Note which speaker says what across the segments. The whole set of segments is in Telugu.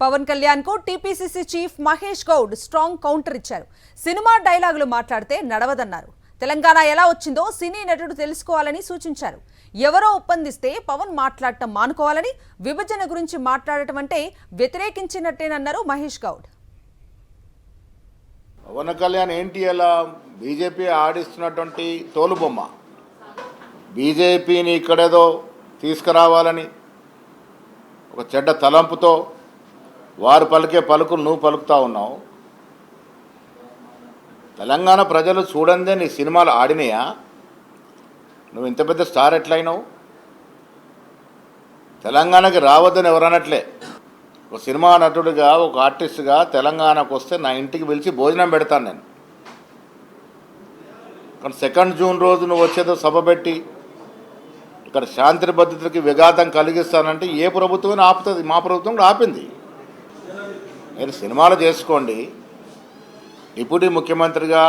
Speaker 1: పవన్ కళ్యాణ్ కు TPCC chief Mahesh Goud strong counter ఇచ్చారు. సినిమా డైలాగులు మాట్లాడితే నడవదన్నారు. తెలంగాణ ఎలా వచ్చిందో సినీ నటుడు తెలుసుకోవాలని సూచించారు. ఎవరో ఒప్పందిస్తే పవన్ మాట్లాడటం మానుకోవాలని, విభజన గురించి మాట్లాడటం అంటే వ్యతిరేకించినట్టేనన్నారు మహేష్ గౌడ్.
Speaker 2: పవన్ కళ్యాణ్ ఏంటి అలా బీజేపీ ఆడిస్తున్నటువంటి తోలుబొమ్మ. బీజేపీని ఇక్కడేదో తీసుకురావాలని ఒక చెడ్డ తలంపుతో వారు పలికే పలుకులు నువ్వు పలుకుతా ఉన్నావు. తెలంగాణ ప్రజలు చూడందే నీ సినిమాలు ఆడినాయా? నువ్వు ఇంత పెద్ద స్టార్ ఎట్లయినావు? తెలంగాణకి రావద్దని ఎవరనట్లే. ఒక సినిమా నటుడిగా, ఒక ఆర్టిస్ట్గా తెలంగాణకు వస్తే నా ఇంటికి పిలిచి భోజనం పెడతాను నేను. కానీ 2 జూన్ రోజు నువ్వు వచ్చేదో సభ పెట్టి ఇక్కడ శాంతి భద్రతకి విఘాతం కలిగిస్తానంటే ఏ ప్రభుత్వం ఆపుతుంది? మా ప్రభుత్వం కూడా ఆపింది. మీరు సినిమాలు చేసుకోండి. డిప్యూటీ ముఖ్యమంత్రిగా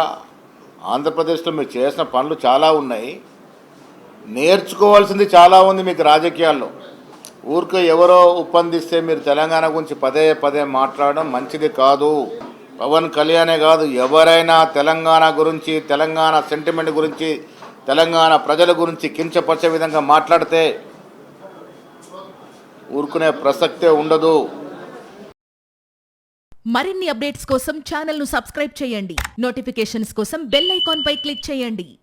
Speaker 2: ఆంధ్రప్రదేశ్లో మీరు చేసిన పనులు చాలా ఉన్నాయి. నేర్చుకోవాల్సింది చాలా ఉంది మీకు రాజకీయాల్లో. ఊరికే ఎవరో ఒప్పందిస్తే మీరు తెలంగాణ గురించి పదే పదే మాట్లాడడం మంచిది కాదు. పవన్ కళ్యాణే కాదు, ఎవరైనా తెలంగాణ గురించి, తెలంగాణ సెంటిమెంట్ గురించి, తెలంగాణ ప్రజల గురించి కించపరిచే విధంగా మాట్లాడితే ఊరుకునే ప్రసక్తే ఉండదు.
Speaker 3: మరిన్ని అప్డేట్స్ కోసం ఛానల్ ను సబ్స్క్రైబ్ చేయండి. నోటిఫికేషన్స్ కోసం బెల్ ఐకాన్ పై క్లిక్ చేయండి.